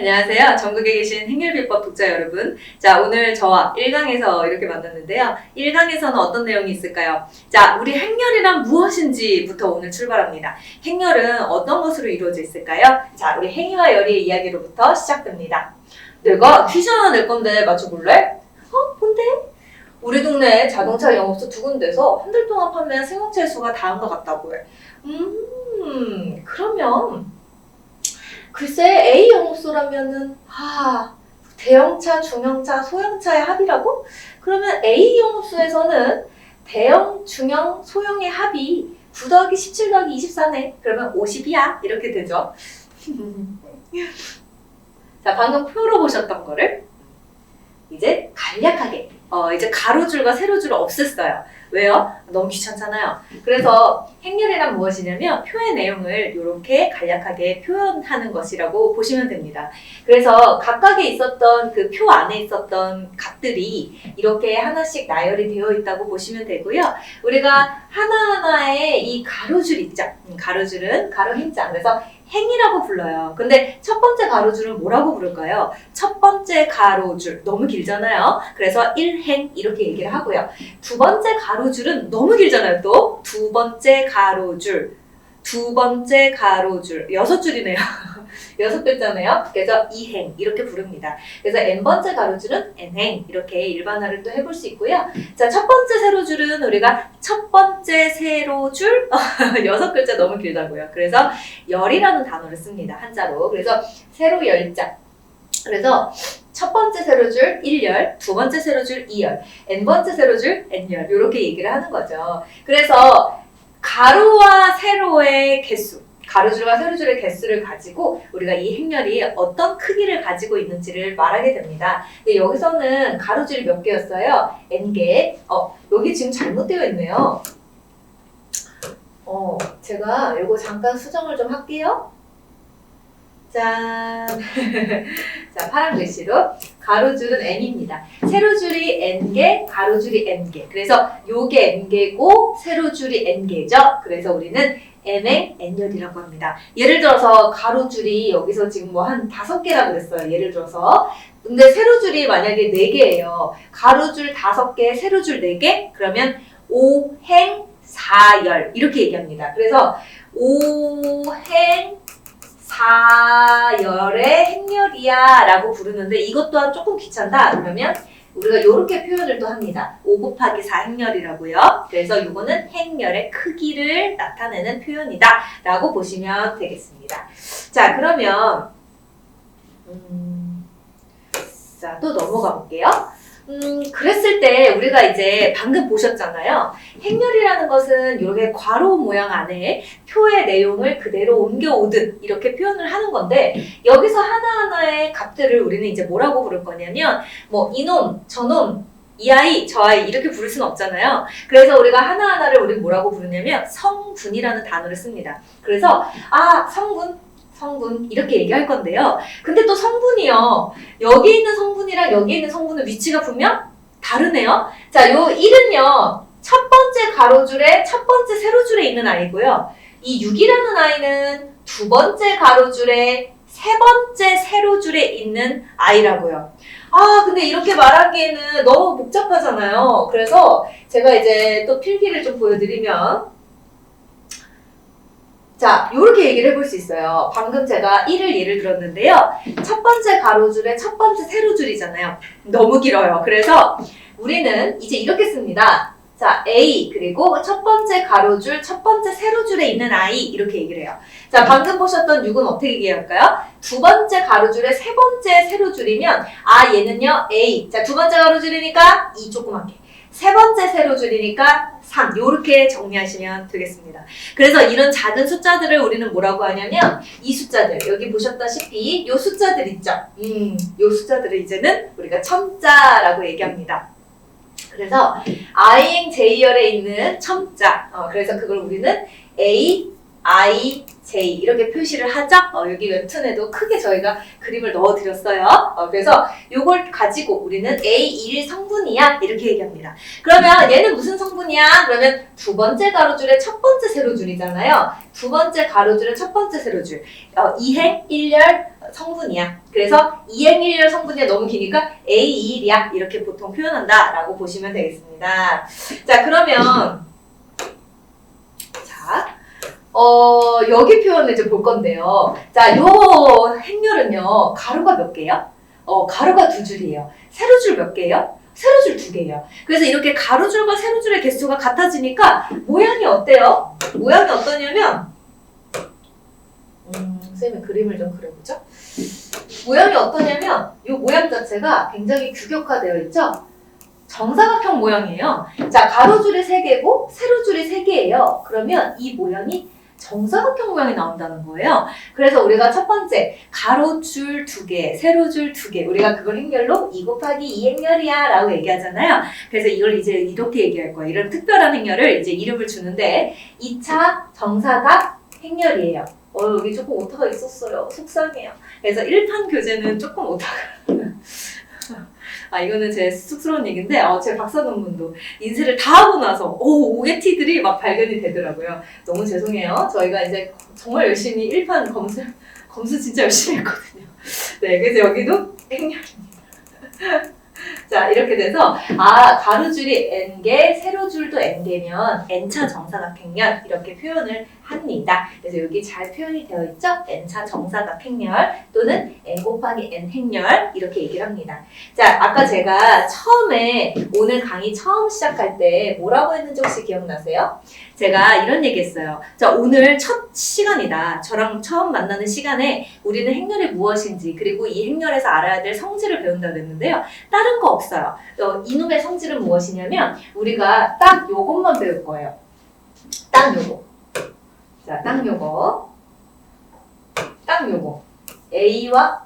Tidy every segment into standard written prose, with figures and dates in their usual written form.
안녕하세요. 전국에 계신 행렬비법 독자 여러분. 자, 오늘 저와 1강에서 이렇게 만났는데요. 1강에서는 어떤 내용이 있을까요? 자, 우리 행렬이란 무엇인지부터 오늘 출발합니다. 행렬은 어떤 것으로 이루어져 있을까요? 자, 우리 행위와 열의의 이야기로부터 시작됩니다. 내가 퀴즈 하나 낼 건데 맞춰볼래? 뭔데? 우리 동네 자동차 영업소 두 군데서 한 달 동안 판매한 승용차의 수가 다음과 같다고 해. 그러면 글쎄 A 영업소라면은 대형차, 중형차, 소형차의 합이라고? 그러면 A 영업소에서는 대형, 중형, 소형의 합이 9 더하기 17 더하기 24네. 그러면 50이야. 이렇게 되죠. 자, 방금 표로 보셨던 거를 이제 간략하게 이제 가로줄과 세로줄을 없앴어요. 왜요? 너무 귀찮잖아요. 그래서 행렬이란 무엇이냐면 표의 내용을 이렇게 간략하게 표현하는 것이라고 보시면 됩니다. 그래서 각각에 있었던 그 표 안에 있었던 값들이 이렇게 하나씩 나열이 되어 있다고 보시면 되고요. 우리가 하나하나의 이 가로줄 있죠? 가로줄은 가로 행자. 그래서 행이라고 불러요. 근데 첫 번째 가로줄은 뭐라고 부를까요? 첫 번째 가로줄 너무 길잖아요. 그래서 1행 이렇게 얘기를 하고요. 두 번째 가로줄은 너무 길잖아요. 또 두 번째 가로줄, 두 번째 가로줄 6줄이네요. 6글자네요. 그래서 2행 이렇게 부릅니다. 그래서 n번째 가로줄은 n행 이렇게 일반화를 또 해볼 수 있고요. 자, 첫 번째 세로줄은 우리가 첫 번째 세로줄 6글자 너무 길다고요. 그래서 열이라는 단어를 씁니다. 한자로. 그래서 세로 열자. 그래서 첫 번째 세로줄 1열, 두 번째 세로줄 2열, n번째 세로줄 n열 이렇게 얘기를 하는 거죠. 그래서 가로와 세로의 개수, 가로줄과 세로줄의 개수를 가지고 우리가 이 행렬이 어떤 크기를 가지고 있는지를 말하게 됩니다. 근데 여기서는 가로줄이 몇 개였어요? n개. 여기 지금 잘못되어 있네요. 제가 이거 잠깐 수정을 좀 할게요. 짠! 자, 파란 글씨로 가로줄은 n입니다. 세로줄이 n개, 가로줄이 n개. 그래서 요게 n개고 세로줄이 n개죠. 그래서 우리는 n의 n열이라고 합니다. 예를 들어서 가로줄이 여기서 지금 뭐 한 5개라고 그랬어요. 예를 들어서. 근데 세로줄이 만약에 4개예요. 가로줄 5개, 세로줄 4개? 그러면 5행 4열 이렇게 얘기합니다. 그래서 5행 4열의 행렬이야 라고 부르는데 이것 또한 조금 귀찮다 그러면 우리가 이렇게 표현을 또 합니다. 5 곱하기 4 행렬이라고요. 그래서 이거는 행렬의 크기를 나타내는 표현이다 라고 보시면 되겠습니다. 자, 그러면 자, 또 넘어가 볼게요. 그랬을 때 우리가 이제 방금 보셨잖아요. 행렬이라는 것은 이렇게 괄호 모양 안에 표의 내용을 그대로 옮겨오듯 이렇게 표현을 하는 건데 여기서 하나하나의 값들을 우리는 이제 뭐라고 부를 거냐면 뭐 이놈, 저놈, 이 아이, 저 아이 이렇게 부를 수는 없잖아요. 그래서 우리가 하나하나를 우리는 뭐라고 부르냐면 성분이라는 단어를 씁니다. 그래서 성분 이렇게 얘기할 건데요. 근데 또 성분이요. 여기 있는 성분이랑 여기 있는 성분은 위치가 분명 다르네요. 자, 요 1은요. 첫 번째 가로줄에 첫 번째 세로줄에 있는 아이고요. 이 6이라는 아이는 두 번째 가로줄에 세 번째 세로줄에 있는 아이라고요. 근데 이렇게 말하기에는 너무 복잡하잖아요. 그래서 제가 이제 또 필기를 좀 보여드리면 자, 요렇게 얘기를 해볼 수 있어요. 방금 제가 1을 예를 들었는데요. 첫 번째 가로줄에 첫 번째 세로줄이잖아요. 너무 길어요. 그래서 우리는 이제 이렇게 씁니다. 자, A 그리고 첫 번째 가로줄, 첫 번째 세로줄에 있는 아이 이렇게 얘기를 해요. 자, 방금 보셨던 6은 어떻게 얘기할까요? 두 번째 가로줄에 세 번째 세로줄이면 얘는요 A. 자, 두 번째 가로줄이니까 2 조그맣게. 세 번째 세로줄이니까 3 이렇게 정리하시면 되겠습니다. 그래서 이런 작은 숫자들을 우리는 뭐라고 하냐면 이 숫자들 여기 보셨다시피 이 숫자들 있죠. 이 숫자들을 이제는 우리가 첨자라고 얘기합니다. 그래서 I행 J열에 있는 첨자 그래서 그걸 우리는 A, I, J 이렇게 표시를 하죠. 여기 웹툰에도 크게 저희가 그림을 넣어드렸어요. 그래서 이걸 가지고 우리는 A1 성분이야 이렇게 얘기합니다. 그러면 얘는 무슨 성분이야? 그러면 두 번째 가로줄의 첫 번째 세로줄이잖아요. 두 번째 가로줄의 첫 번째 세로줄. 이행 1열 성분이야. 그래서 이행 1열 성분이 너무 기니까 A21이야 이렇게 보통 표현한다 라고 보시면 되겠습니다. 자, 그러면 여기 표현을 이제 볼 건데요. 자, 요 행렬은요, 가로가 몇 개요? 가로가 두 줄이에요. 세로줄 몇 개예요? 세로줄 두 개예요. 그래서 이렇게 가로줄과 세로줄의 개수가 같아지니까 모양이 어때요? 모양이 어떠냐면, 선생님이 그림을 좀 그려보죠. 모양이 어떠냐면, 이 모양 자체가 굉장히 규격화되어 있죠? 정사각형 모양이에요. 자, 가로줄이 3개고 세로줄이 3개예요. 그러면 이 모양이 정사각형 모양이 나온다는 거예요. 그래서 우리가 첫 번째 가로줄 2개, 세로줄 2개 우리가 그걸 행렬로 2 곱하기 2 행렬이야 라고 얘기하잖아요. 그래서 이걸 이제 이렇게 얘기할 거예요. 이런 특별한 행렬을 이제 이름을 주는데 2차 정사각 행렬이에요. 여기 조금 오타가 있었어요. 속상해요. 그래서 1판 교재는 조금 오타가 이거는 제 쑥스러운 얘기인데, 제 박사 논문도 인쇄를 다 하고 나서, 오게티들이 막 발견이 되더라고요. 너무 죄송해요. 저희가 이제 정말 열심히 1판 검수 진짜 열심히 했거든요. 네, 그래서 여기도 행렬입니다. 자, 이렇게 돼서, 가로줄이 N개, 세로줄도 N개면 N차 정사각행렬, 이렇게 표현을 합니다. 그래서 여기 잘 표현이 되어 있죠? N차 정사각행렬 또는 N 곱하기 N 행렬 이렇게 얘기를 합니다. 자, 아까 제가 처음에 오늘 강의 처음 시작할 때 뭐라고 했는지 혹시 기억나세요? 제가 이런 얘기 했어요. 자, 오늘 첫 시간이다. 저랑 처음 만나는 시간에 우리는 행렬이 무엇인지 그리고 이 행렬에서 알아야 될 성질을 배운다고 했는데요. 다른 거 없어요. 이놈의 성질은 무엇이냐면 우리가 딱 요것만 배울 거예요. 딱 요거. 자, 딱 요거. A와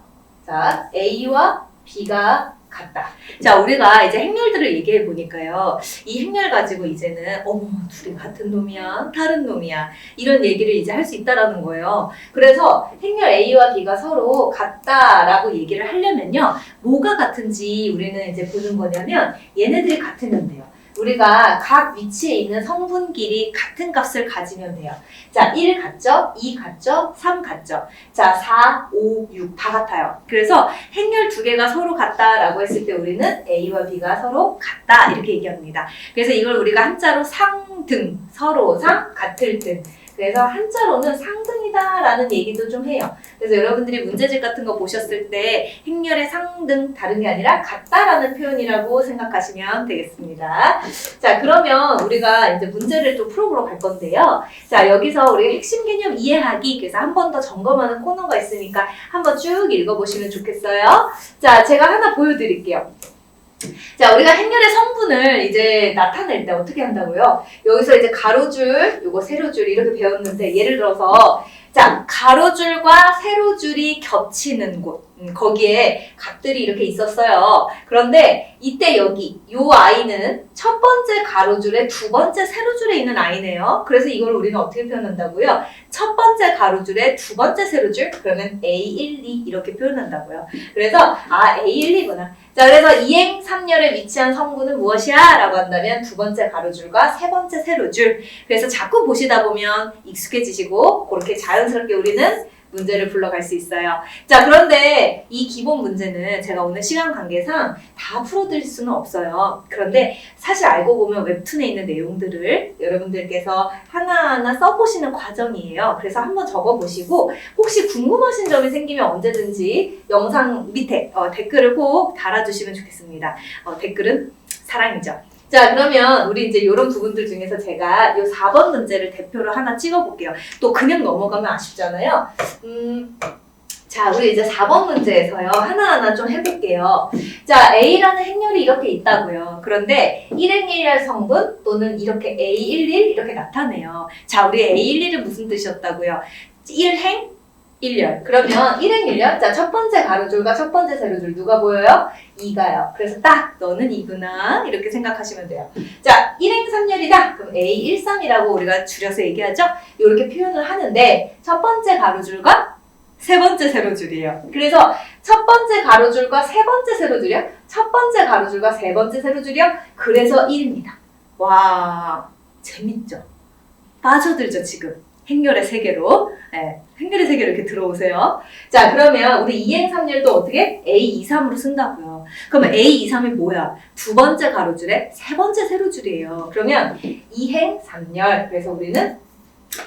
B가 같다. 자, 우리가 이제 행렬들을 얘기해 보니까요. 이 행렬 가지고 이제는 둘이 같은 놈이야, 다른 놈이야. 이런 얘기를 이제 할 수 있다라는 거예요. 그래서 행렬 A와 B가 서로 같다라고 얘기를 하려면요. 뭐가 같은지 우리는 이제 보는 거냐면 얘네들이 같으면 돼요. 우리가 각 위치에 있는 성분끼리 같은 값을 가지면 돼요. 자, 1 같죠? 2 같죠? 3 같죠? 자, 4, 5, 6 다 같아요. 그래서 행렬 2개가 서로 같다라고 했을 때 우리는 A와 B가 서로 같다 이렇게 얘기합니다. 그래서 이걸 우리가 한자로 상등, 서로 상, 같을 등. 그래서 한자로는 상등이다라는 얘기도 좀 해요. 그래서 여러분들이 문제집 같은 거 보셨을 때 행렬의 상등 다른 게 아니라 같다라는 표현이라고 생각하시면 되겠습니다. 자, 그러면 우리가 이제 문제를 좀 풀어보러 갈 건데요. 자, 여기서 우리가 핵심 개념 이해하기 그래서 한 번 더 점검하는 코너가 있으니까 한번 쭉 읽어보시면 좋겠어요. 자, 제가 하나 보여드릴게요. 자, 우리가 행렬의 성분을 이제 나타낼 때 어떻게 한다고요? 여기서 이제 가로줄, 요거 세로줄 이렇게 배웠는데 예를 들어서 자, 가로줄과 세로줄이 겹치는 곳 거기에 값들이 이렇게 있었어요. 그런데 이때 여기 요 아이는 첫 번째 가로줄에 두 번째 세로줄에 있는 아이네요. 그래서 이걸 우리는 어떻게 표현한다고요? 첫 번째 가로줄에 두 번째 세로줄 그러면 A12 이렇게 표현한다고요. 그래서 A12구나. 자, 그래서 이행 3열에 위치한 성분은 무엇이야? 라고 한다면 두 번째 가로줄과 세 번째 세로줄. 그래서 자꾸 보시다 보면 익숙해지시고 그렇게 자연스럽게 우리는 문제를 불러갈 수 있어요. 자, 그런데 이 기본 문제는 제가 오늘 시간 관계상 다 풀어드릴 수는 없어요. 그런데 사실 알고 보면 웹툰에 있는 내용들을 여러분들께서 하나하나 써보시는 과정이에요. 그래서 한번 적어보시고 혹시 궁금하신 점이 생기면 언제든지 영상 밑에 댓글을 꼭 달아주시면 좋겠습니다. 댓글은 사랑이죠. 자, 그러면 우리 이제 이런 부분들 중에서 제가 이 4번 문제를 대표로 하나 찍어볼게요. 또 그냥 넘어가면 아쉽잖아요. 자, 우리 이제 4번 문제에서요. 하나하나 좀 해볼게요. 자, A라는 행렬이 이렇게 있다고요. 그런데 1행1열 성분 또는 이렇게 A11 이렇게 나타내요. 자, 우리 A11은 무슨 뜻이었다고요? 1행 1열. 그러면 1행 1열. 자, 첫 번째 가로줄과 첫 번째 세로줄 누가 보여요? 2가요. 그래서 딱 너는 2구나. 이렇게 생각하시면 돼요. 자, 1행 3열이다. 그럼 A13이라고 우리가 줄여서 얘기하죠? 이렇게 표현을 하는데 첫 번째 가로줄과 세 번째 세로줄이에요. 그래서 첫 번째 가로줄과 세 번째 세로줄이요? 첫 번째 가로줄과 세 번째 세로줄이요? 그래서 1입니다. 와, 재밌죠? 빠져들죠, 지금. 행렬의 세계로. 네, 행렬의 세계로 이렇게 들어오세요. 자, 그러면 우리 2행 3열도 어떻게? A23으로 쓴다고요. 그러면 A23이 뭐야? 두 번째 가로줄에 세 번째 세로줄이에요. 그러면 2행 3열. 그래서 우리는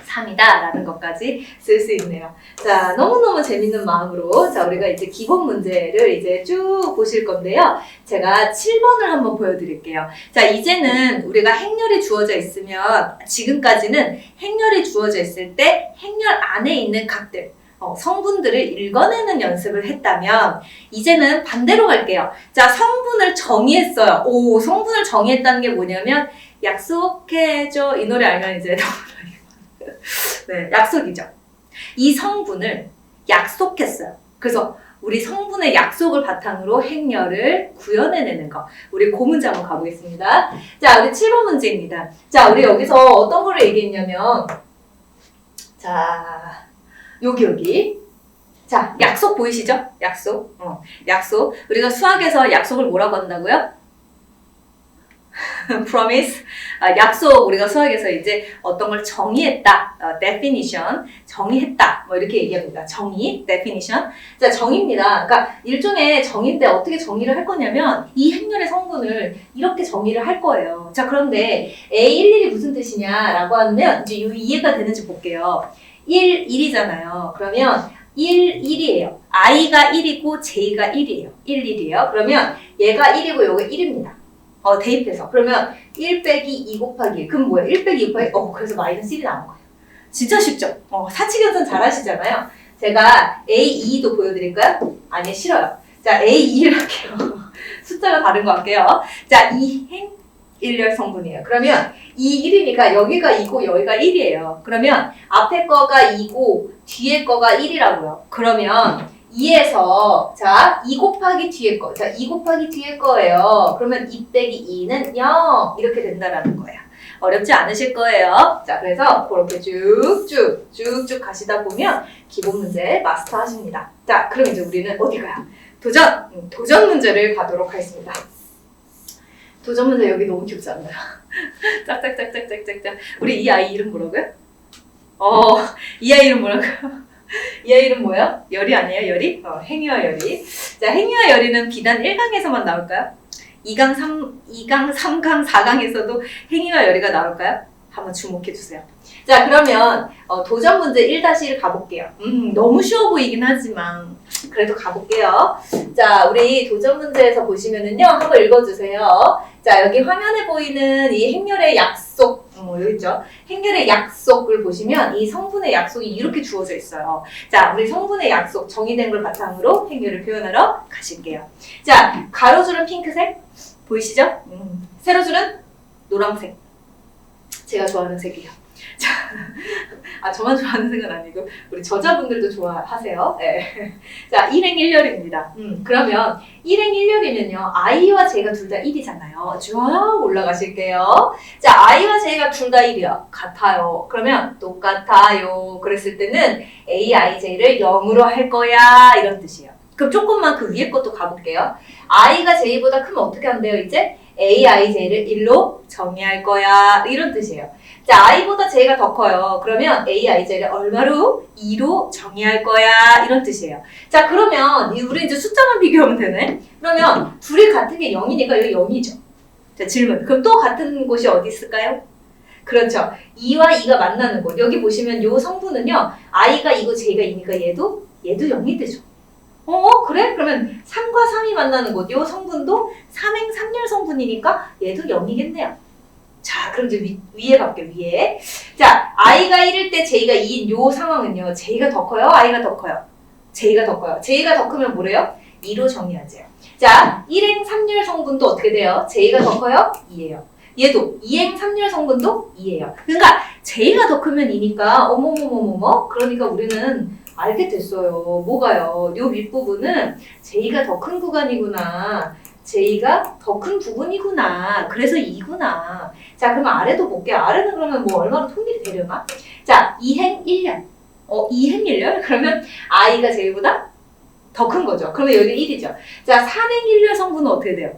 3이다 라는 것까지 쓸 수 있네요. 자, 너무너무 재밌는 마음으로 자, 우리가 이제 기본 문제를 이제 쭉 보실 건데요. 제가 7번을 한번 보여드릴게요. 자, 이제는 우리가 행렬이 주어져 있으면 지금까지는 행렬이 주어져 있을 때 행렬 안에 있는 값들 성분들을 읽어내는 연습을 했다면 이제는 반대로 갈게요. 자, 성분을 정의했어요. 오, 성분을 정의했다는 게 뭐냐면 약속해줘. 이 노래 알면 이제 네, 약속이죠. 이 성분을 약속했어요. 그래서 우리 성분의 약속을 바탕으로 행렬을 구현해내는 거. 우리 그 문제 한번 가보겠습니다. 자, 우리 7번 문제입니다. 자, 우리 여기서 어떤 거를 얘기했냐면 자, 여기. 자, 약속 보이시죠? 약속. 약속. 우리가 수학에서 약속을 뭐라고 한다고요? promise. 약속. 우리가 수학에서 이제 어떤 걸 정의했다. definition. 정의했다. 뭐 이렇게 얘기합니다. 정의, definition. 자, 정의입니다. 그러니까 일종의 정의인데 어떻게 정의를 할 거냐면 이 행렬의 성분을 이렇게 정의를 할 거예요. 자, 그런데 A11이 무슨 뜻이냐라고 하면 이제 이해가 되는지 볼게요. 1, 1이잖아요. 그러면 1, 1이에요. i가 1이고 j가 1이에요. 1, 1이에요. 그러면 얘가 1이고 요거 1입니다. 대입해서. 그러면 1 빼기 2 곱하기 1. 그럼 뭐야? 1 빼기 2 곱하기 그래서 마이너스 1이 나온 거예요. 진짜 쉽죠? 사칙연산 잘 하시잖아요. 제가 A2도 보여드릴까요? 아니, 싫어요. 자, A2를 할게요. 숫자가 다른 거 할게요. 자, 2행 1열 성분이에요. 그러면 이 1이니까 여기가 2고 여기가 1이에요. 그러면 앞에 거가 2고 뒤에 거가 1이라고요. 그러면 2에서 자, 2 곱하기 뒤에 거. 자, 2 곱하기 뒤에 거예요. 그러면 2 빼기 2는 0 이렇게 된다라는 거예요. 어렵지 않으실 거예요. 자, 그래서 그렇게 쭉쭉 가시다 보면 기본 문제 마스터 하십니다. 자, 그럼 이제 우리는 어디 가요? 도전 문제를 가도록 하겠습니다. 도전 문제 여기 너무 귀엽지 않나요? 짝짝짝짝짝짝짝. 우리 이 아이 이름 뭐라고요? 이 아이 이름 뭐라고요? 이 아이 이름 뭐예요? 열이 아니에요? 열이? 행위와 열이. 자, 행위와 열이는 비단 1강에서만 나올까요? 2강, 3강, 4강에서도 행위와 열이가 나올까요? 한번 주목해주세요. 자, 그러면 도전 문제 1-1 가볼게요. 너무 쉬워 보이긴 하지만 그래도 가볼게요. 자, 우리 도전 문제에서 보시면은요, 한번 읽어주세요. 자, 여기 화면에 보이는 이 행렬의 약속, 여기 있죠? 행렬의 약속을 보시면 이 성분의 약속이 이렇게 주어져 있어요. 자, 우리 성분의 약속 정의된 걸 바탕으로 행렬을 표현하러 가실게요. 자, 가로줄은 핑크색 보이시죠? 세로줄은 노란색. 제가 좋아하는 색이에요. 자, 저만 좋아하는 색은 아니고 우리 저자분들도 좋아하세요. 네. 자, 1행 1열입니다. 그러면 1행 1열이면요. i와 j가 둘 다 1이잖아요. 쭉 올라가실게요. 자, i와 j가 둘 다 1이요. 같아요. 그러면 똑같아요. 그랬을 때는 a, i, j를 0으로 할 거야. 이런 뜻이에요. 그럼 조금만 그 위에 것도 가볼게요. i가 j보다 크면 어떻게 한대요, 이제? a, i, j를 1로 정의할 거야. 이런 뜻이에요. 자, i보다 j가 더 커요. 그러면 a, i, j를 얼마로? 2로 정의할 거야. 이런 뜻이에요. 자, 그러면 우리 이제 숫자만 비교하면 되네. 그러면 둘이 같은 게 0이니까 여기 0이죠. 자, 질문. 그럼 또 같은 곳이 어디 있을까요? 그렇죠. 2와 2가 만나는 곳. 여기 보시면 요 성분은요. i가 2고 j가 2니까 얘도 0이 되죠. 그래? 그러면 3과 3이 만나는 곳. 요 성분도 3행 3열 성분이니까 얘도 0이겠네요. 자, 그럼 이제 위에 갈게요, 위에. 자, i가 1일 때 j가 2인 요 상황은요. j가 더 커요? i가 더 커요? j가 더 커요. j가 더 크면 뭐래요? 2로 정의하세요. 자, 1행 3열 성분도 어떻게 돼요? j가 더 커요? 2예요. 얘도 2행 3열 성분도 2예요. 그러니까 j가 더 크면 2니까 어머머머머머. 그러니까 우리는 알게 됐어요. 뭐가요? 요 윗부분은 J가 더 큰 구간이구나. J가 더 큰 부분이구나. 그래서 2구나. 자, 그러면 아래도 볼게요. 아래는 그러면 뭐 얼마나 통일이 되려나? 자, 2행 1렬. 2행 1렬? 그러면 I가 J보다 더 큰 거죠. 그러면 여기 1이죠. 자, 3행 1렬 성분은 어떻게 돼요?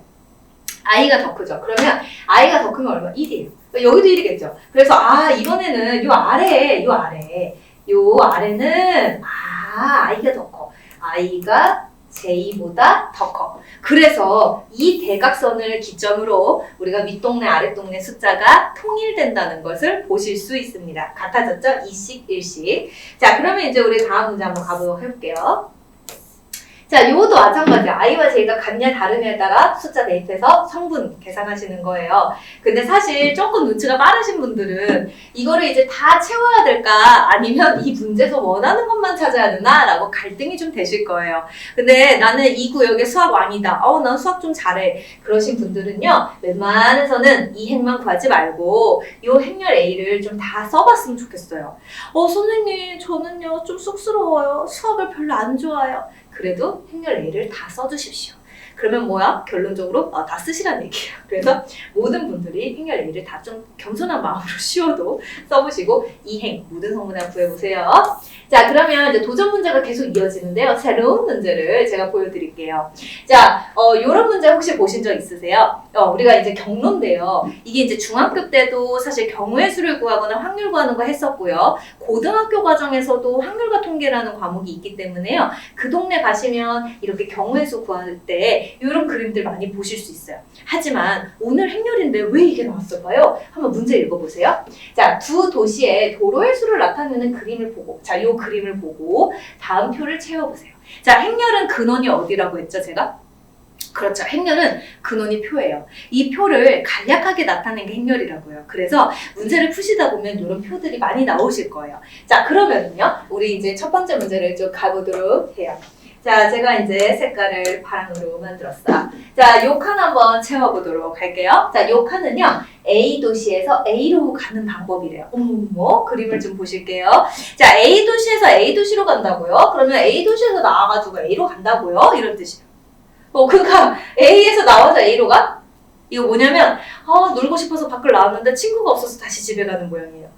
I가 더 크죠. 그러면 I가 더 크면 얼마? 1이에요. 여기도 1이겠죠. 그래서 이번에는 요 아래는 I가 더 커. I가 J보다 더 커. 그래서 이 대각선을 기점으로 우리가 윗동네 아랫동네 숫자가 통일된다는 것을 보실 수 있습니다. 같아졌죠? 2씩 1씩. 자, 그러면 이제 우리 다음 문제 한번 가보도록 해볼게요. 자, 요것도 마찬가지야. I와 J가 같냐 다르냐에 따라 숫자 대입해서 성분 계산하시는 거예요. 근데 사실 조금 눈치가 빠르신 분들은 이거를 이제 다 채워야 될까 아니면 이 문제에서 원하는 것만 찾아야 되나 라고 갈등이 좀 되실 거예요. 근데 나는 이 구역의 수학 왕이다. 난 수학 좀 잘해. 그러신 분들은요. 웬만해서는 이 행만 구하지 말고 요 행렬 A를 좀 다 써봤으면 좋겠어요. 선생님 저는요 좀 쑥스러워요. 수학을 별로 안 좋아해요. 그래도 행렬 A를 다 써주십시오. 그러면 뭐야? 결론적으로 다 쓰시라는 얘기예요. 그래서 모든 분들이 행렬 A를 다 좀 겸손한 마음으로 쉬워도 써보시고 이행 모든 성분을 구해보세요. 자, 그러면 이제 도전 문제가 계속 이어지는데요. 새로운 문제를 제가 보여드릴게요. 자, 요런 문제 혹시 보신 적 있으세요? 우리가 이제 경로인데요. 이게 이제 중학교 때도 사실 경우의 수를 구하거나 확률 구하는 거 했었고요. 고등학교 과정에서도 확률과 통계라는 과목이 있기 때문에요. 그 동네 가시면 이렇게 경우의 수 구할 때 이런 그림들 많이 보실 수 있어요. 하지만 오늘 행렬인데 왜 이게 나왔을까요? 한번 문제 읽어보세요. 자, 두 도시의 도로의 수를 나타내는 그림을 보고, 자, 요 그림을 보고 다음 표를 채워보세요. 자, 행렬은 근원이 어디라고 했죠, 제가? 그렇죠. 행렬은 근원이 표예요. 이 표를 간략하게 나타낸 게 행렬이라고요. 그래서 문제를 푸시다 보면 이런 표들이 많이 나오실 거예요. 자, 그러면요. 우리 이제 첫 번째 문제를 좀 가보도록 해요. 자, 제가 이제 색깔을 파랑으로 만들었어요. 자, 요 칸 한번 채워보도록 할게요. 자, 요 칸은요, A 도시에서 A로 가는 방법이래요. 어머, 그림을 좀 보실게요. 자, A 도시에서 A 도시로 간다고요? 그러면 A 도시에서 나와가지고 A로 간다고요? 이런 뜻이에요. 그러니까 A에서 나와서 A로 가? 이거 뭐냐면, 놀고 싶어서 밖을 나왔는데 친구가 없어서 다시 집에 가는 모양이에요.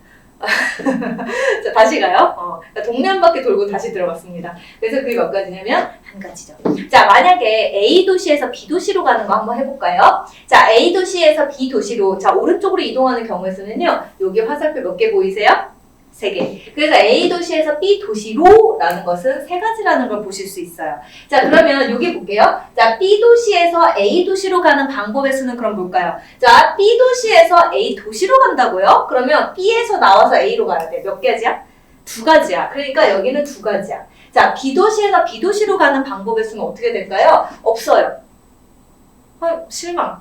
자, 다시 가요. 동네 한 바퀴 돌고 다시 들어갔습니다. 그래서 그게 몇 가지냐면 한 가지죠. 자, 만약에 A 도시에서 B 도시로 가는 거 한번 해볼까요? 자, A 도시에서 B 도시로 자 오른쪽으로 이동하는 경우의 수는요. 여기 화살표 몇 개 보이세요? 3개. 그래서 A 도시에서 B 도시로 라는 것은 3가지라는 걸 보실 수 있어요. 자, 그러면 여기 볼게요. 자, B 도시에서 A 도시로 가는 방법의 수는 그럼 뭘까요? 자, B 도시에서 A 도시로 간다고요? 그러면 B에서 나와서 A로 가야 돼. 몇 가지야? 2가지야. 그러니까 여기는 2가지야. 자, B 도시에서 B 도시로 가는 방법의 수는 어떻게 될까요? 없어요. 실망.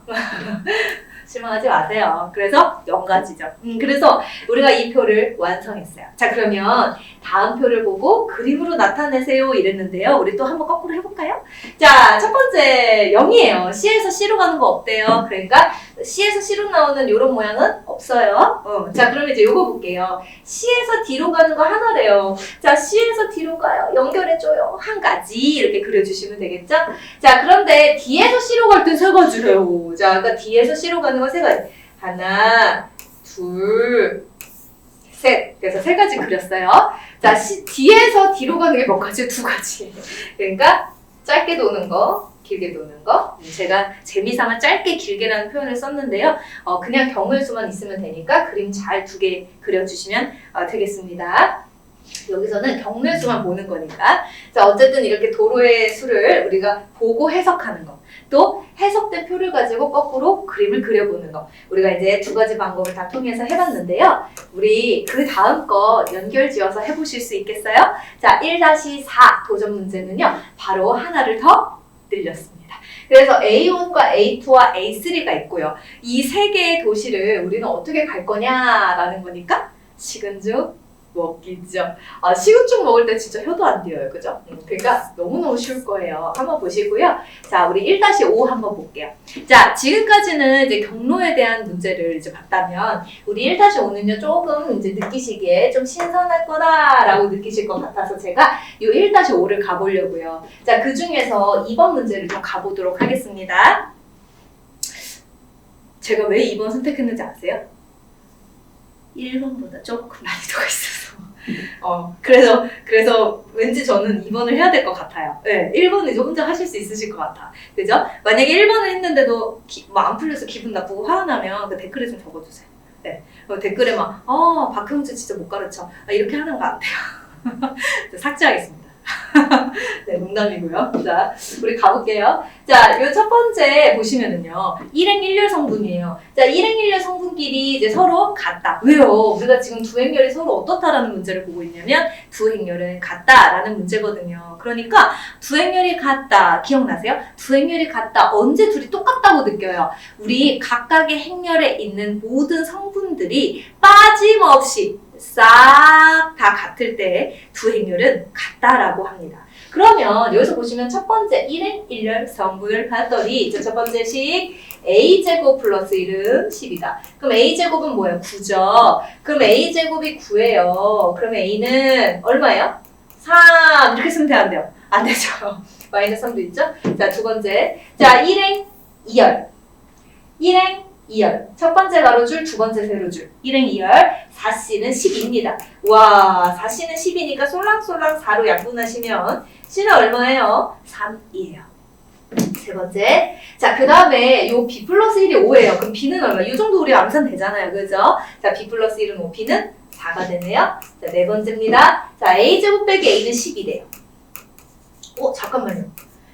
실망하지 마세요. 그래서 0가지죠. 그래서 우리가 이 표를 완성했어요. 자, 그러면 다음 표를 보고 그림으로 나타내세요 이랬는데요. 우리 또 한번 거꾸로 해볼까요? 자, 첫 번째 0이에요. C에서 C로 가는 거 없대요. 그러니까 C에서 C로 나오는 이런 모양은 없어요. 자, 그럼 이제 요거 볼게요. C에서 D로 가는 거 하나래요. 자, C에서 D로 가요. 연결해줘요. 한 가지 이렇게 그려주시면 되겠죠? 자, 그런데 D에서 C로 갈 땐 3가지래요. 자, 그러니까 D에서 C로 가는 건 3가지. 하나, 둘, 셋. 그래서 3가지 그렸어요. 자, D에서 D로 가는 게 몇 가지? 2가지. 그러니까 짧게 도는 거, 길게 도는 거. 제가 재미삼아 짧게 길게라는 표현을 썼는데요. 그냥 경우의 수만 있으면 되니까 그림 잘 2개 그려주시면 되겠습니다. 여기서는 경우의 수만 보는 거니까. 자, 어쨌든 이렇게 도로의 수를 우리가 보고 해석하는 거. 또 해석된 표를 가지고 거꾸로 그림을 그려보는 거. 우리가 이제 2가지 방법을 다 통해서 해봤는데요. 우리 그 다음 거 연결 지어서 해보실 수 있겠어요? 자, 1-4 도전 문제는요. 바로 하나를 더 늘렸습니다. 그래서 A1과 A2와 A3가 있고요. 이 3개의 도시를 우리는 어떻게 갈 거냐라는 거니까 식은 죽, 먹기죠. 아, 시금죽 먹을 때 진짜 혀도 안 띄어요. 그죠? 그러니까 너무너무 쉬울 거예요. 한번 보시고요. 자, 우리 1-5 한번 볼게요. 자, 지금까지는 이제 경로에 대한 문제를 이제 봤다면, 우리 1-5는요, 조금 이제 느끼시기에 좀 신선할 거다라고 느끼실 것 같아서 제가 이 1-5를 가보려고요. 자, 그 중에서 2번 문제를 좀 가보도록 하겠습니다. 제가 왜 2번 선택했는지 아세요? 1번보다 조금 난이도가 있어서. 그래서 왠지 저는 2번을 해야 될 것 같아요. 네, 1번은 이제 혼자 하실 수 있으실 것 같아. 그죠? 만약에 1번을 했는데도 뭐 안 풀려서 기분 나쁘고 화가 나면 그 댓글에 좀 적어주세요. 네. 댓글에 막, 박형준 진짜 못 가르쳐. 이렇게 하는 거 안 돼요. 삭제하겠습니다. 네, 농담이고요. 자, 우리 가볼게요. 자, 요 첫 번째 보시면은요, 일행일렬 성분이에요. 자, 일행일렬 성분끼리 이제 서로 같다. 왜요? 우리가 지금 두 행렬이 서로 어떻다라는 문제를 보고 있냐면, 두 행렬은 같다라는 문제거든요. 그러니까, 두 행렬이 같다. 기억나세요? 두 행렬이 같다. 언제 둘이 똑같다고 느껴요? 우리 각각의 행렬에 있는 모든 성분들이 빠짐없이 싹 다 같을 때 두 행렬은 같다라고 합니다. 그러면 여기서 보시면 첫 번째 1행 1열 성분을 봤더니 첫 번째 식 a제곱 플러스 1은 10이다. 그럼 a제곱은 뭐예요? 9죠. 그럼 a제곱이 9예요. 그럼 a는 얼마예요? 3 이렇게 쓰면 돼요? 안 돼요? 안 되죠. 마이너스 3도 있죠? 자, 두 번째. 자, 1행 2열. 1행 2열. 첫 번째 가로줄, 두 번째 세로줄. 1행 2열. 4C는 10입니다. 와, 4C는 10이니까 솔랑솔랑 4로 약분하시면 C는 얼마예요? 3이에요. 세 번째. 자, 그 다음에 요 B 플러스 1이 5예요. 그럼 B는 얼마? 이 정도 우리 암산 되잖아요. 그죠? 자, B 플러스 1은 5, B는 4가 되네요. 자, 네 번째입니다. 자, A제곱 빼기 A는 10이래요. 잠깐만요.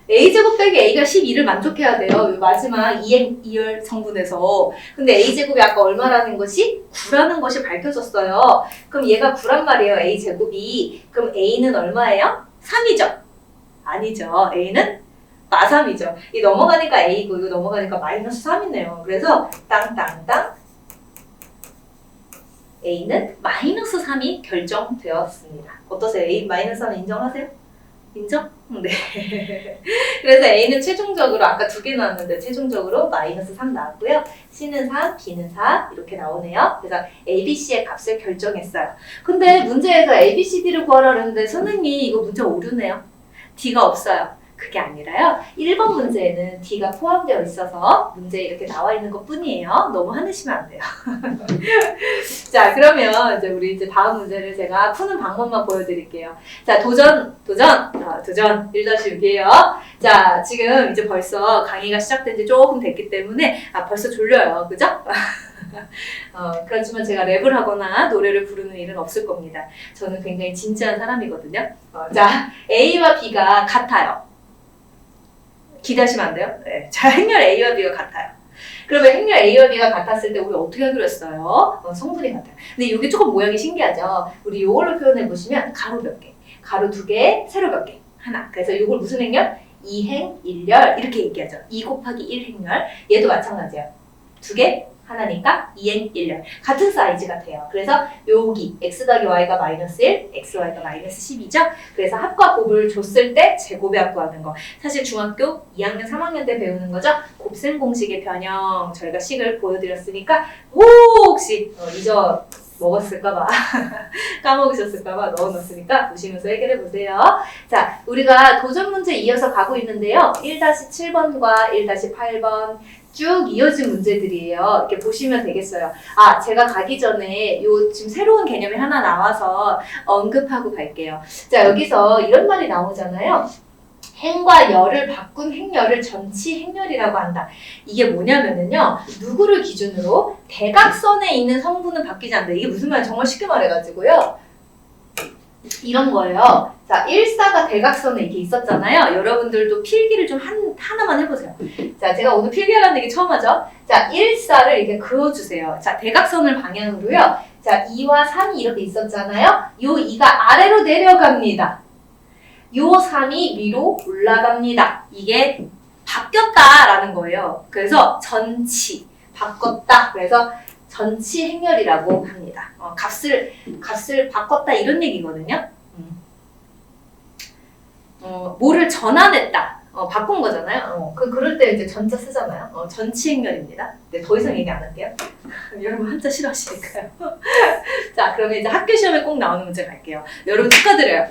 A제곱 빼기 A가 12를 만족해야 돼요. 마지막 2열 성분에서. 근데 A제곱이 아까 얼마라는 것이? 9라는 것이 밝혀졌어요. 그럼 얘가 9란 말이에요. A제곱이. 그럼 A는 얼마예요? 3이죠? 아니죠. A는 마삼이죠. 이 넘어가니까 A고 이거 넘어가니까 마이너스 3이네요. 그래서 땅땅땅 A는 마이너스 3이 결정되었습니다. 어떠세요? A 마이너스 3 인정하세요? 인정? 네. 그래서 A는 최종적으로 아까 2개 나왔는데 최종적으로 마이너스 3 나왔고요. C는 3, B는 4 이렇게 나오네요. 그래서 A, B, C의 값을 결정했어요. 근데 문제에서 A, B, C, D를 구하라는데 선생님 이거 문제 오류네요. D가 없어요. 그게 아니라요. 1번 문제에는 D가 포함되어 있어서 문제에 이렇게 나와 있는 것 뿐이에요. 너무 화내시면 안 돼요. 자, 그러면 우리 다음 문제를 제가 푸는 방법만 보여드릴게요. 자, 도전 1-6이에요. 자, 지금 이제 벌써 강의가 시작된 지 조금 됐기 때문에 벌써 졸려요. 그죠? 그렇지만 제가 랩을 하거나 노래를 부르는 일은 없을 겁니다. 저는 굉장히 진지한 사람이거든요. 자, A와 B가 같아요. 기대하시면 안 돼요? 네. 자, 행렬 A와 B가 같아요. 그러면 행렬 A와 B가 같았을 때 우리 어떻게 하기로 했어요? 성분이 같아요. 근데 이게 조금 모양이 신기하죠? 우리 이걸로 표현해 보시면 가로 몇 개, 가로 2개, 세로 몇 개, 하나. 그래서 이걸 무슨 행렬? 2행 1열 이렇게 얘기하죠. 2 곱하기 1 행렬. 얘도 마찬가지예요. 2개, 하나니까 2행 1열. 같은 사이즈 같아요. 그래서 여기 x 더하기 y가 마이너스 1, x, y가 마이너스 10이죠. 그래서 합과 곱을 줬을 때 제곱의 합 구하는 거. 사실 중학교 2학년, 3학년 때 배우는 거죠. 곱셈 공식의 변형 저희가 식을 보여드렸으니까 혹시 잊어 먹었을까봐 까먹으셨을까봐 넣어놨으니까 보시면서 해결해보세요. 자, 우리가 도전 문제 이어서 가고 있는데요. 1-7번과 1-8번 쭉 이어진 문제들이에요. 이렇게 보시면 되겠어요. 제가 가기 전에 지금 새로운 개념이 하나 나와서 언급하고 갈게요. 자, 여기서 이런 말이 나오잖아요. 행과 열을 바꾼 행렬을 전치 행렬이라고 한다. 이게 뭐냐면은요, 누구를 기준으로 대각선에 있는 성분은 바뀌지 않는다. 이게 무슨 말이에요? 정말 쉽게 말해가지고요. 이런 거예요. 자, 1사가 대각선에 이렇게 있었잖아요. 여러분들도 필기를 좀 하나만 해보세요. 자, 제가 오늘 필기하라는 얘기 처음 하죠? 자, 1사를 이렇게 그어주세요. 자, 대각선을 방향으로요. 자, 2와 3이 이렇게 있었잖아요. 요 2가 아래로 내려갑니다. 요 3이 위로 올라갑니다. 이게 바뀌었다라는 거예요. 그래서 전치, 바꿨다. 그래서 전치 행렬이라고 합니다. 값을 바꿨다 이런 얘기거든요. 뭐를 전환했다. 바꾼 거잖아요. 그럴 때 이제 전자 쓰잖아요. 전치 행렬입니다. 네, 더 이상 얘기 안 할게요. 여러분 한자 싫어하시니까요. 자, 그러면 이제 학교 시험에 꼭 나오는 문제 갈게요. 여러분 축하드려요.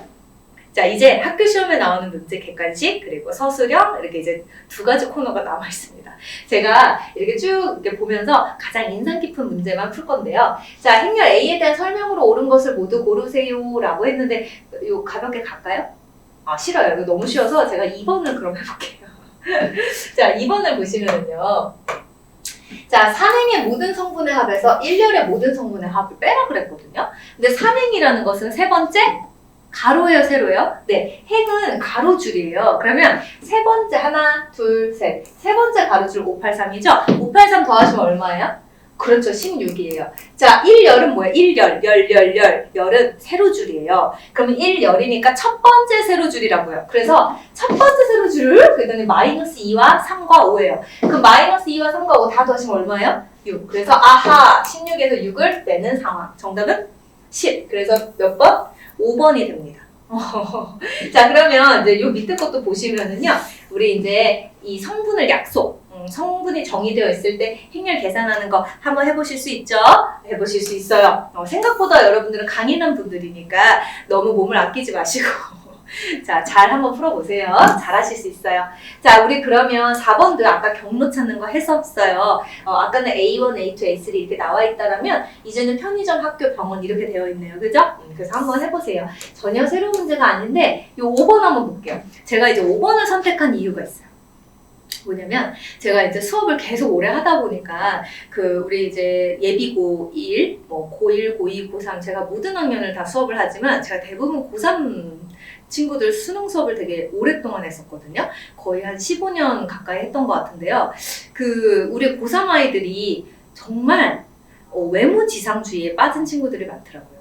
자, 이제 학교 시험에 나오는 문제 객관식 그리고 서술형 이렇게 이제 두 가지 코너가 남아 있습니다. 제가 이렇게 쭉 이렇게 보면서 가장 인상 깊은 문제만 풀 건데요. 자, 행렬 A에 대한 설명으로 옳은 것을 모두 고르세요라고 했는데 이거 가볍게 갈까요? 싫어요. 이거 너무 쉬워서 제가 2번을 그럼 해볼게요. 자, 2번을 보시면은요. 자, 산행의 모든 성분의 합에서 1열의 모든 성분의 합을 빼라 그랬거든요. 근데 산행이라는 것은 세 번째 가로예요, 세로예요? 네, 행은 가로줄이에요. 그러면 세 번째 하나, 둘, 셋. 세 번째 가로줄 583이죠? 583 더하시면 얼마예요? 그렇죠, 16이에요. 자, 1열은 뭐예요? 1열, 열은 세로줄이에요. 그러면 1열이니까 첫 번째 세로줄이라고요. 그래서 첫 번째 세로줄을 그랬더니 마이너스 2와 3과 5예요. 그럼 마이너스 2와 3과 5 다 더하시면 얼마예요? 6. 그래서 아하, 16에서 6을 빼는 상황. 정답은 10. 그래서 몇 번? 5번이 됩니다. 자, 그러면 이제 요 밑에 것도 보시면은요, 우리 이제 이 성분을 약속, 성분이 정의되어 있을 때 행렬 계산하는 거 한번 해보실 수 있죠? 해보실 수 있어요. 생각보다 여러분들은 강인한 분들이니까 너무 몸을 아끼지 마시고 자, 잘 한번 풀어보세요. 잘 하실 수 있어요. 자, 우리 그러면 4번도 아까 경로 찾는 거 했었어요. 아까는 A1, A2, A3 이렇게 나와 있다라면 이제는 편의점, 학교, 병원 이렇게 되어 있네요. 그죠? 그래서 한번 해보세요. 전혀 새로운 문제가 아닌데 이 5번 한번 볼게요. 제가 이제 5번을 선택한 이유가 있어요. 뭐냐면 제가 이제 수업을 계속 오래 하다 보니까 우리 이제 예비고 1, 고1, 고2, 고3 제가 모든 학년을 다 수업을 하지만 제가 대부분 고3 친구들 수능 수업을 되게 오랫동안 했었거든요. 거의 한 15년 가까이 했던 것 같은데요. 우리 고3 아이들이 정말 외모지상주의에 빠진 친구들이 많더라고요.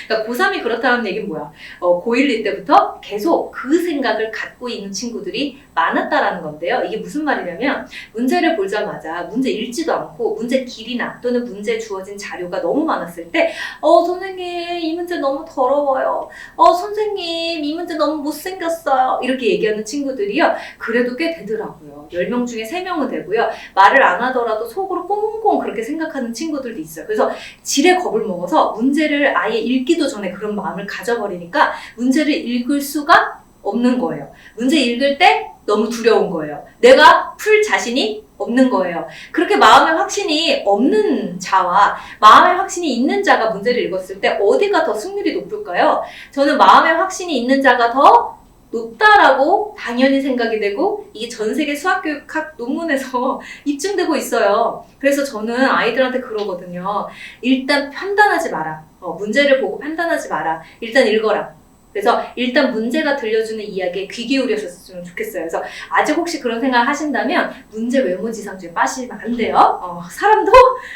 그러니까 고3이 그렇다는 얘기는 뭐야? 고1 때부터 계속 그 생각을 갖고 있는 친구들이 많았다라는 건데요. 이게 무슨 말이냐면 문제를 보자마자 문제 읽지도 않고 문제 길이나 또는 문제 주어진 자료가 너무 많았을 때 선생님 이 문제 너무 더러워요. 선생님 이 문제 너무 못생겼어요. 이렇게 얘기하는 친구들이요. 그래도 꽤 되더라고요. 10명 중에 3명은 되고요. 말을 안 하더라도 속으로 꽁꽁 그렇게 생각하는 친구들도 있어요. 그래서 지레 겁을 먹어서 문제를 아예 읽기도 전에 그런 마음을 가져버리니까 문제를 읽을 수가 없는 거예요. 문제 읽을 때 너무 두려운 거예요. 내가 풀 자신이 없는 거예요. 그렇게 마음의 확신이 없는 자와 마음의 확신이 있는 자가 문제를 읽었을 때 어디가 더 승률이 높을까요? 저는 마음의 확신이 있는 자가 더 높다라고 당연히 생각이 되고 이게 전 세계 수학교육학 논문에서 입증되고 있어요. 그래서 저는 아이들한테 그러거든요. 일단 판단하지 마라. 문제를 보고 판단하지 마라. 일단 읽어라. 그래서 일단 문제가 들려주는 이야기에 귀 기울여셨으면 좋겠어요. 그래서 아직 혹시 그런 생각 하신다면 문제 외모지상주의에 빠지면 안 돼요. 사람도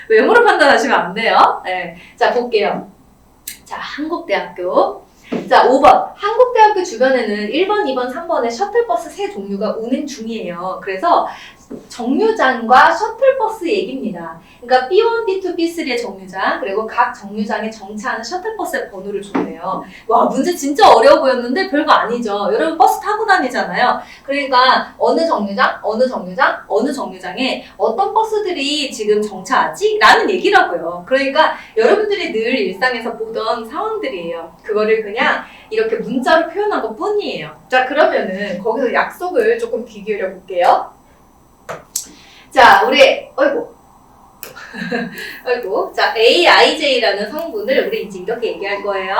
외모로 판단하시면 안 돼요. 네. 자, 볼게요. 자, 한국대학교. 자, 5번. 한국대학교 주변에는 1번, 2번, 3번에 셔틀버스 세 종류가 운행 중이에요. 그래서 정류장과 셔틀버스 얘기입니다. 그러니까 B1, B2, B3의 정류장 그리고 각 정류장에 정차하는 셔틀버스의 번호를 줬네요. 와, 문제 진짜 어려워 보였는데 별거 아니죠. 여러분 버스 타고 다니잖아요. 그러니까 어느 정류장, 어느 정류장, 어느 정류장에 어떤 버스들이 지금 정차하지? 라는 얘기라고요. 그러니까 여러분들이 늘 일상에서 보던 상황들이에요. 그거를 그냥 이렇게 문자로 표현한 것 뿐이에요. 자, 그러면은 거기서 약속을 조금 귀 기울여 볼게요. 자, 우리 아이고. 자, AIJ라는 성분을 우리 이제 이렇게 얘기할 거예요.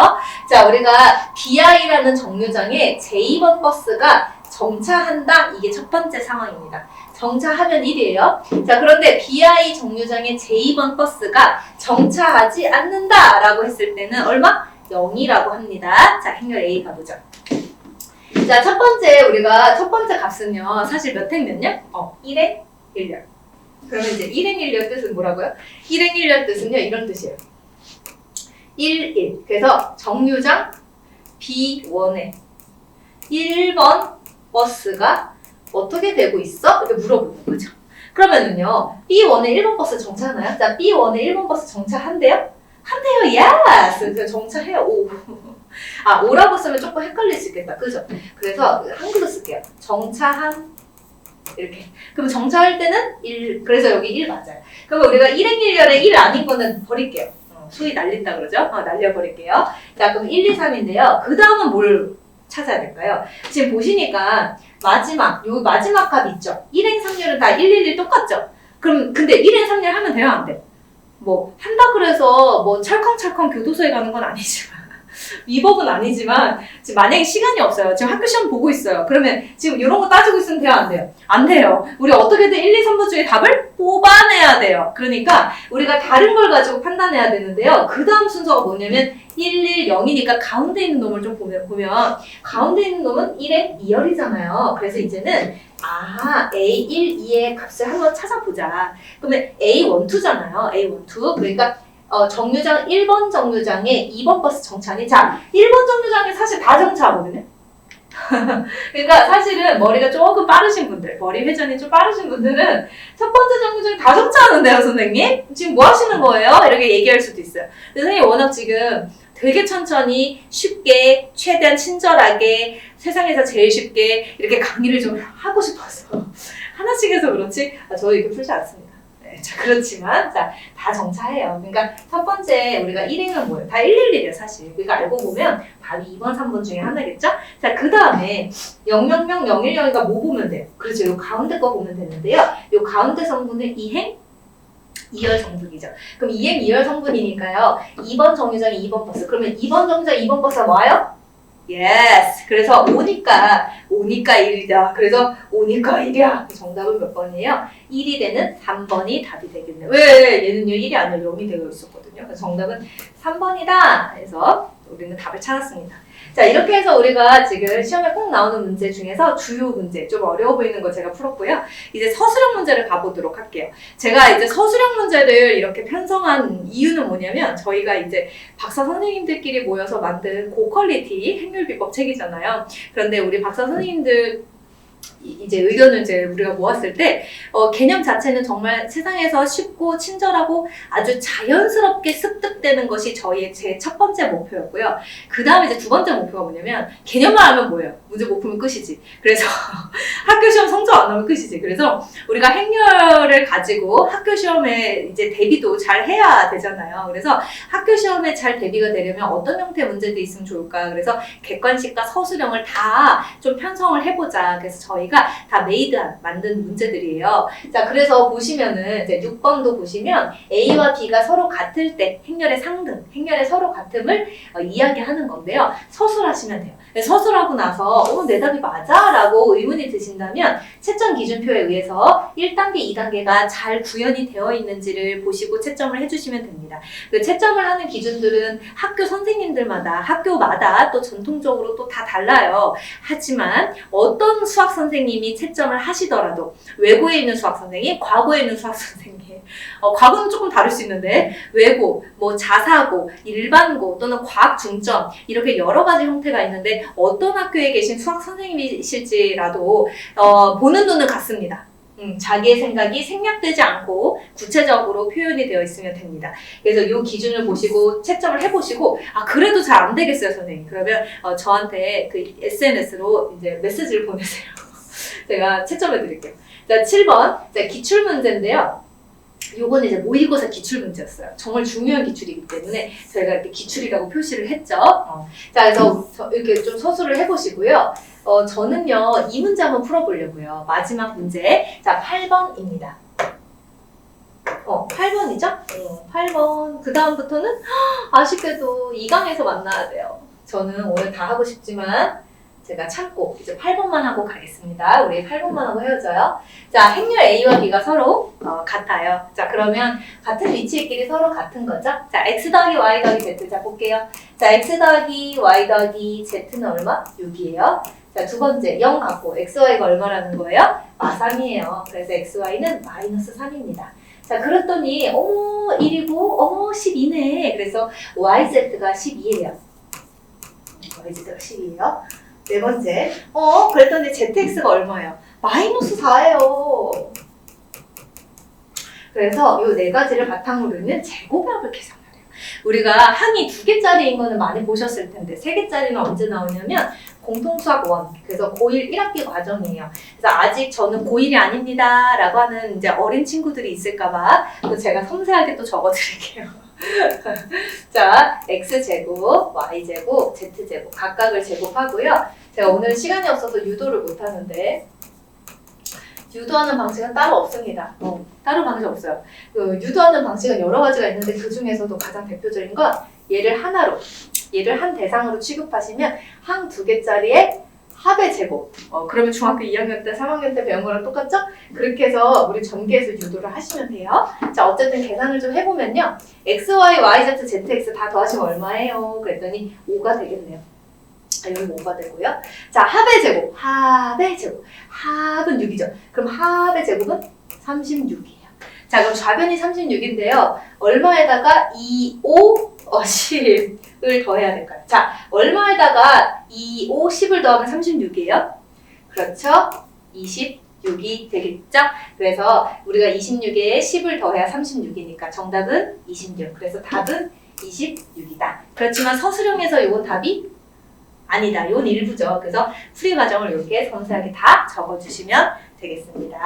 자, 우리가 BI라는 정류장에 J번 버스가 정차한다. 이게 첫 번째 상황입니다. 정차하면 1이에요. 자, 그런데 BI 정류장에 J번 버스가 정차하지 않는다라고 했을 때는 얼마? 0이라고 합니다. 자, 행렬 A 가보죠. 자, 첫 번째 값은요. 사실 몇 행 몇냐? 1행 1열. 그러면 이제 1행 1열 뜻은 뭐라고요? 1행 1열 뜻은요. 이런 뜻이에요. 1. 그래서 정류장 B1에 1번 버스가 어떻게 되고 있어? 이렇게 물어보는 거죠. 그러면은요, B1에 1번 버스 정차하나요? 자, B1에 1번 버스 정차한대요? 한대요, 예스! 그래서 정차해요, 오. 아, 오라고 쓰면 조금 헷갈릴 수 있겠다, 그죠? 그래서 한글로 쓸게요. 정차한, 이렇게. 그럼 정차할 때는 1, 그래서 여기 1 맞아요. 그러면 우리가 일행일렬에 1 아닌 거는 버릴게요. 수위 날린다 그러죠? 날려버릴게요. 자, 그럼 1, 2, 3인데요. 그 다음은 뭘 찾아야 될까요? 지금 보시니까 요 마지막 값 있죠? 1행 3렬은 다 111 똑같죠? 그럼 근데 1행 3렬 하면 돼요? 안 돼요? 뭐 한다 그래서 뭐 철컹철컹 교도소에 가는 건 아니지만 위법은 아니지만 지금 만약에 시간이 없어요. 지금 학교 시험 보고 있어요. 그러면 지금 이런 거 따지고 있으면 돼요? 안 돼요? 안 돼요. 우리 어떻게든 1, 2, 3번 중에 답을 뽑아내야 돼요. 그러니까 우리가 다른 걸 가지고 판단해야 되는데요. 그 다음 순서가 뭐냐면 1, 1, 0이니까 가운데 있는 놈을 좀 보면 가운데 있는 놈은 1의 2열이잖아요. 그래서 이제는 A1, 2의 값을 한번 찾아보자. 그러면 A12잖아요. A12. 그러니까 정류장 1번 정류장에 2번 버스 정차니 자 1번 정류장에 사실 다 정차하거든요. 그러니까 사실은 머리가 조금 빠르신 분들, 머리 회전이 좀 빠르신 분들은 첫 번째 정류장에 다 정차하는데요, 선생님? 지금 뭐 하시는 거예요? 이렇게 얘기할 수도 있어요. 근데 선생님 워낙 지금 되게 천천히 쉽게 최대한 친절하게 세상에서 제일 쉽게 이렇게 강의를 좀 하고 싶어서 하나씩 해서 그렇지 저도 이렇게 풀지 않습니다. 네, 자, 그렇지만 다 정차해요. 그러니까 첫 번째 우리가 1행은 뭐예요? 다 111이에요 사실. 그러니까 알고 보면 답이 2번, 3번 중에 하나겠죠? 자, 그 다음에 000,010이니까 뭐 보면 돼요? 그렇죠. 요 가운데 거 보면 되는데요. 요 가운데 성분은 2행 2열 성분이죠. 그럼 2행 2열 성분이니까요. 2번 정류장에 2번 버스. 그러면 2번 정류장에 2번 버스가 와요? 예스. 그래서 5니까 1이다. 그래서 5니까 1이야. 정답은 몇 번이에요? 1이 되는 3번이 답이 되겠네요. 왜? 얘는요 1이 아니라 0이 되어 있었거든요. 그래서 정답은 3번이다. 그래서 우리는 답을 찾았습니다. 자, 이렇게 해서 우리가 지금 시험에 꼭 나오는 문제 중에서 주요 문제, 좀 어려워 보이는 거 제가 풀었고요. 이제 서술형 문제를 가보도록 할게요. 제가 이제 서술형 문제를 이렇게 편성한 이유는 뭐냐면 저희가 이제 박사 선생님들끼리 모여서 만든 고퀄리티 행률 비법 책이잖아요. 그런데 우리 박사 선생님들 이제 의견을 이제 우리가 모았을 때 개념 자체는 정말 세상에서 쉽고 친절하고 아주 자연스럽게 습득되는 것이 저희의 제 첫 번째 목표였고요. 그 다음에 이제 두 번째 목표가 뭐냐면 개념만 알면 뭐예요? 문제 못 풀면 끝이지. 그래서 학교 시험 성적 안 나오면 끝이지. 그래서 우리가 행렬을 가지고 학교 시험에 이제 대비도 잘 해야 되잖아요. 그래서 학교 시험에 잘 대비가 되려면 어떤 형태의 문제도 있으면 좋을까? 그래서 객관식과 서술형을 다 좀 편성을 해보자. 그래서 저희가 다 메이드한 만든 문제들이에요. 자, 그래서 보시면은 이제 6번도 보시면 A와 B가 서로 같을 때 행렬의 상등, 행렬의 서로 같음을 이야기하는 건데요. 서술하시면 돼요. 서술하고 나서 내 답이 맞아? 라고 의문이 드신다면 채점 기준표에 의해서 1단계, 2단계가 잘 구현이 되어 있는지를 보시고 채점을 해주시면 됩니다. 그 채점을 하는 기준들은 학교 선생님들마다, 학교마다 또 전통적으로 또 다 달라요. 하지만 어떤 수학 선생님이 채점을 하시더라도 외고에 있는 수학 선생님, 과고에 있는 수학 선생님, 과고는 조금 다를 수 있는데 외고, 뭐 자사고, 일반고 또는 과학 중점 이렇게 여러 가지 형태가 있는데 어떤 학교에 계신 수학 선생님이실지라도 보는 눈은 같습니다. 자기의 생각이 생략되지 않고 구체적으로 표현이 되어 있으면 됩니다. 그래서 이 기준을 보시고 채점을 해보시고 그래도 잘 안 되겠어요 선생님. 그러면 저한테 그 SNS로 이제 메시지를 보내세요. 제가 채점해 드릴게요. 자, 7번 기출 문제인데요. 요거는 이제 모의고사 기출 문제였어요. 정말 중요한 기출이기 때문에 저희가 이렇게 기출이라고 표시를 했죠. 자, 그래서 이렇게 좀 서술을 해보시고요. 저는요, 이 문제 한번 풀어보려고요. 마지막 문제. 자, 8번입니다. 8번이죠? 8번. 그 다음부터는 아쉽게도 2강에서 만나야 돼요. 저는 오늘 다 하고 싶지만 제가 참고 이제 8번만 하고 가겠습니다. 우리 8번만 하고 헤어져요. 자, 행렬 A와 B가 서로 같아요. 자, 그러면 같은 위치끼리 서로 같은 거죠? 자, X 더하기 Y 더하기 Z. 자, 볼게요. 자, X 더하기 Y 더하기 Z는 얼마? 6이에요. 자, 두 번째 0 갖고 XY가 얼마라는 거예요? 3이에요. 그래서 XY는 마이너스 3입니다. 자, 그랬더니 1이고 12네. 그래서 YZ가 12예요. YZ가 12예요. 네 번째. 그랬더니 ZX가 얼마예요? 마이너스 4예요. 그래서 이 네 가지를 바탕으로 있는 제곱합을 계산을 해요. 우리가 항이 2개짜리인 거는 많이 보셨을 텐데 3개짜리는 언제 나오냐면 공통수학 1. 그래서 고1 1학기 과정이에요. 그래서 아직 저는 고1이 아닙니다 라고 하는 이제 어린 친구들이 있을까봐 또 제가 섬세하게 또 적어드릴게요. 자, x제곱, y제곱, z제곱 각각을 제곱하고요. 제가 오늘 시간이 없어서 유도를 못하는데 유도하는 방식은 따로 없습니다. 따로 방식 없어요. 그 유도하는 방식은 여러 가지가 있는데 그 중에서도 가장 대표적인 건 얘를 한 대상으로 취급하시면 항 2개짜리의 합의 제곱. 그러면 중학교 2학년 때, 3학년 때 배운 거랑 똑같죠? 그렇게 해서 우리 전개해서 유도를 하시면 돼요. 자, 어쨌든 계산을 좀 해보면요. x, y, y, z, zx 다 더하시면 얼마예요? 그랬더니 5가 되겠네요. 여기 5가 되고요. 자, 합의 제곱. 합은 6이죠. 그럼 합의 제곱은 36이에요. 자, 그럼 좌변이 36인데요. 얼마에다가 2, 5, 10을 더해야 될까요? 자, 얼마에다가 2, 5, 10을 더하면 36이에요? 그렇죠? 26이 되겠죠? 그래서 우리가 26에 10을 더해야 36이니까 정답은 26. 그래서 답은 26이다. 그렇지만 서술형에서 이건 답이 아니다. 이건 일부죠. 그래서 풀이 과정을 이렇게 섬세하게 다 적어주시면 되겠습니다.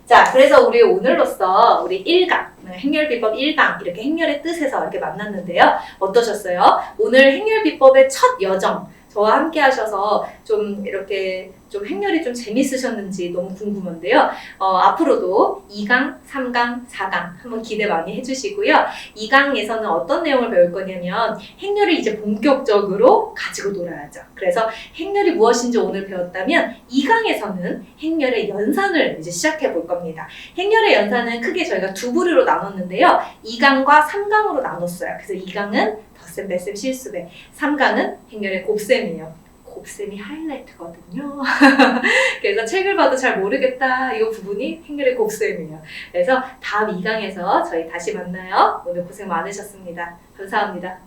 자, 그래서 우리 오늘로써 우리 1강, 행렬비법 1강 이렇게 행렬의 뜻에서 이렇게 만났는데요. 어떠셨어요? 오늘 행렬비법의 첫 여정 저와 함께 하셔서 좀 이렇게 좀 행렬이 좀 재밌으셨는지 너무 궁금한데요. 앞으로도 2강, 3강, 4강 한번 기대 많이 해주시고요. 2강에서는 어떤 내용을 배울 거냐면 행렬을 이제 본격적으로 가지고 놀아야죠. 그래서 행렬이 무엇인지 오늘 배웠다면 2강에서는 행렬의 연산을 이제 시작해 볼 겁니다. 행렬의 연산은 크게 저희가 두 부류로 나눴는데요. 2강과 3강으로 나눴어요. 그래서 2강은 덧셈, 뺄셈, 실수배, 3강은 행렬의 곱셈이에요. 곱셈이 하이라이트거든요. 그래서 책을 봐도 잘 모르겠다. 이 부분이 행렬의 곱셈이에요. 그래서 다음 2강에서 저희 다시 만나요. 오늘 고생 많으셨습니다. 감사합니다.